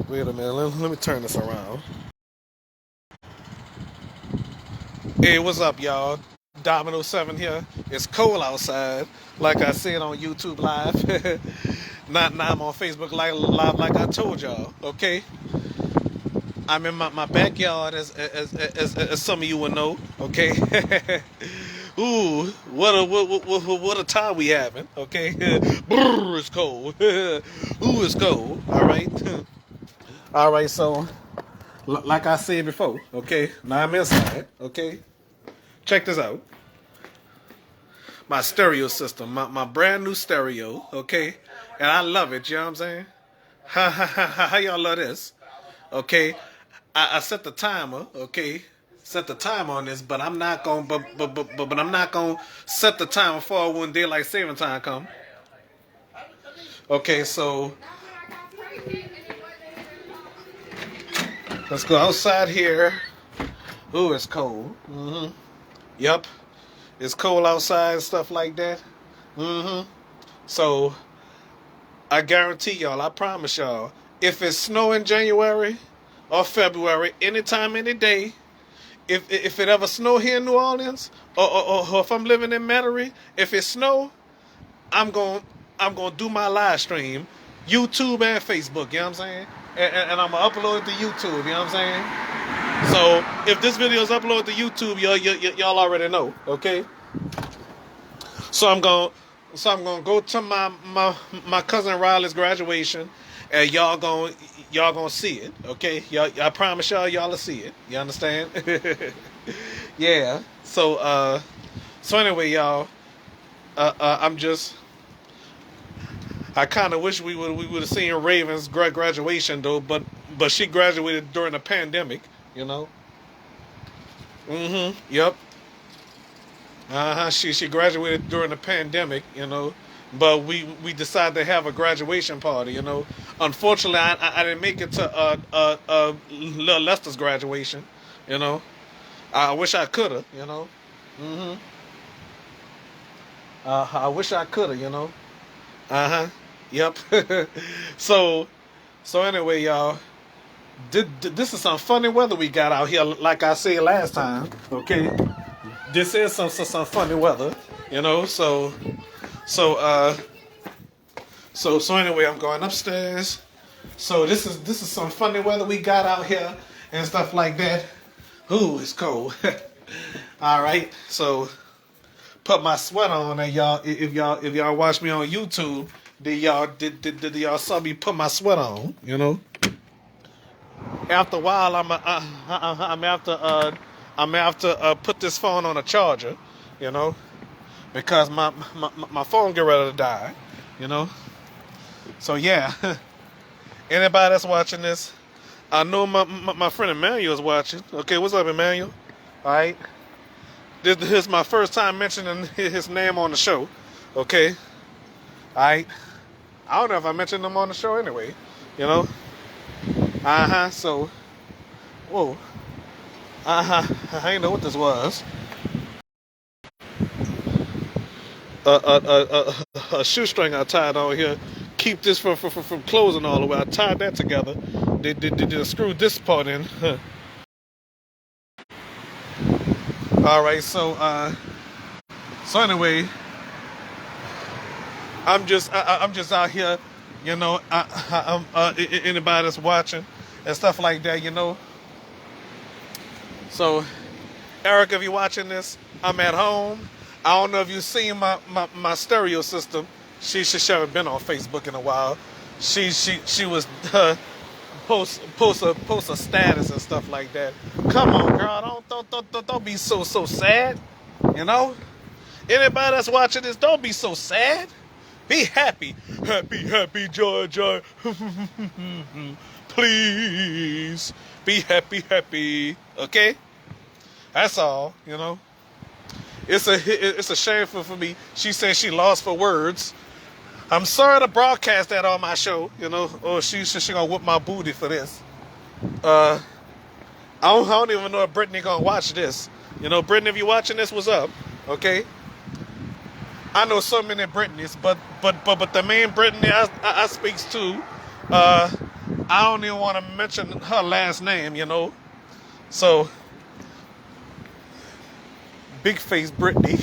Wait a minute. Let me turn this around. Hey, what's up, y'all? Domino 7 here. It's cold outside, like I said on YouTube Live. Not now I'm on Facebook Live like I told y'all, okay? I'm in my backyard, as some of you will know, okay? Ooh, what a time we having, okay? Brr, it's cold. Ooh, it's cold, all right? All right, so, like I said before, okay? Now I'm inside, okay? Check this out. My stereo system, my brand new stereo, okay? And I love it, you know what I'm saying? How y'all love this? Okay? I set the timer, okay? Set the time on this, but I'm not gonna but I'm not gonna set the timer for when daylight saving time come. Okay, so let's go outside here. Ooh, it's cold. Yep. It's cold outside and stuff like that. So I guarantee y'all, I promise y'all, if it's snow in January or February, anytime, any day, if it ever snow here in New Orleans, or if I'm living in Metairie, if it snow, I'm going I'm gonna do my live stream, YouTube and Facebook. You know what I'm saying? And I'm gonna upload it to YouTube. You know what I'm saying? So if this video is uploaded to YouTube, y'all already know. Okay? So I'm gonna go to my cousin Riley's graduation, and y'all gonna see it, okay? I promise y'all will see it. You understand? Yeah. So anyway, y'all, I kind of wish we would have seen Raven's graduation though, but she graduated during the pandemic, you know. Yep. She graduated during the pandemic, you know, but we decided to have a graduation party, you know. Unfortunately, I didn't make it to Lil Lester's graduation, you know. I wish I could have, you know. hmm I wish I could have, you know. Yep. so so anyway, y'all, this is some funny weather we got out here, like I said last time. Okay. This is some funny weather, you know. So uh so anyway, I'm going upstairs. So this is some funny weather we got out here and stuff like that. Ooh, it's cold. All right, so put my sweater on, and y'all, if y'all watch me on YouTube, did y'all saw me put my sweater on? You know. After a while, I'm after put this phone on a charger, you know, because my phone get ready to die, you know. So yeah, anybody that's watching this, I know my friend Emmanuel is watching. Okay, what's up, Emmanuel? All right, this is my first time mentioning his name on the show. Okay, all right. I don't know if I mentioned him on the show anyway, you know. So, whoa. I didn't know what this was. A shoestring I tied on here. Keep this from closing all the way. I tied that together. They screwed this part in. All right, so anyway, I'm just out here, you know. Anybody that's watching and stuff like that, you know. So, Eric, if you're watching this, I'm at home. I don't know if you've seen my stereo system. She haven't been on Facebook in a while. She was post a status and stuff like that. Come on, girl, don't be so sad. You know, anybody that's watching this, don't be so sad. Be happy, joy. Please be happy. Okay, that's all. You know. It's a shame for me. She said she lost for words. I'm sorry to broadcast that on my show, you know. Or she gonna whoop my booty for this. I don't even know if Brittany gonna watch this. You know, Brittany, if you watching this, what's up? Okay. I know so many Brittany's, but the main Brittany I speaks to, I don't even want to mention her last name, you know. So, big face Brittany,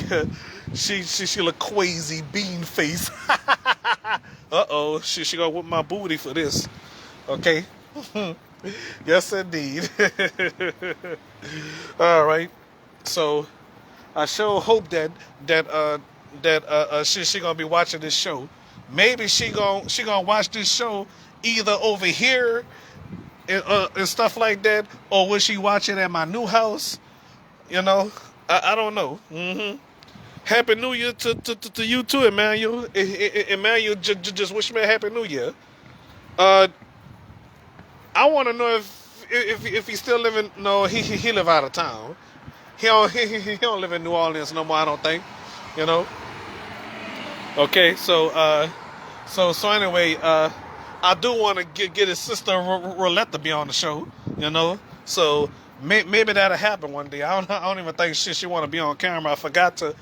she look crazy bean face. Uh-oh, she gonna whip my booty for this. Okay. Yes, indeed. All right. So, I sure hope that she gonna be watching this show. Maybe she gonna watch this show either over here and stuff like that, or will she watch it at my new house? You know, I don't know. Happy New Year to you too, Emmanuel. Emmanuel, just wish me a Happy New Year. Uh, I want to know if he's still living. No, he live out of town. He don't live in New Orleans no more. I don't think. You know. Okay, so anyway, I do want to get his sister Roulette to be on the show. You know, so maybe that'll happen one day. I don't even think she want to be on camera. I forgot to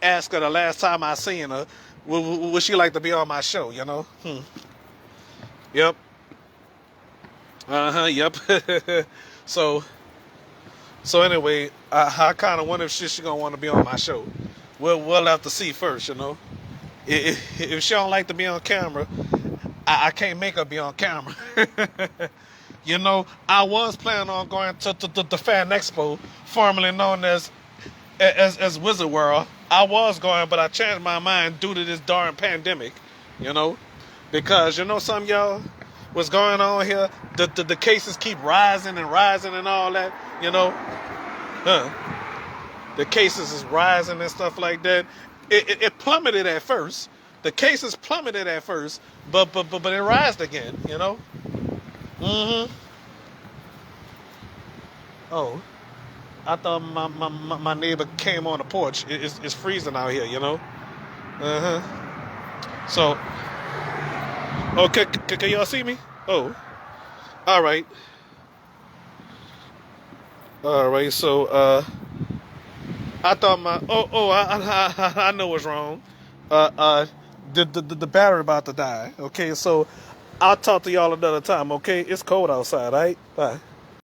ask her the last time I seen her. Would she like to be on my show? You know. Yep. Yep. so anyway, I kind of wonder if she gonna want to be on my show. We'll have to see first, you know. If she don't like to be on camera, I can't make her be on camera. You know, I was planning on going to the Fan Expo, formerly known as Wizard World. I was going, but I changed my mind due to this darn pandemic, you know. Because, you know something, y'all? What's going on here? The cases keep rising and rising and all that, you know. The cases is rising and stuff like that. It plummeted at first. The cases plummeted at first, but it rised again, you know. Oh, I thought my neighbor came on the porch. It's freezing out here, you know. So, okay, can y'all see me? Oh, all right. All right. So, I thought I know what's wrong. The battery about to die. Okay, so I'll talk to y'all another time. Okay, it's cold outside. All right, bye.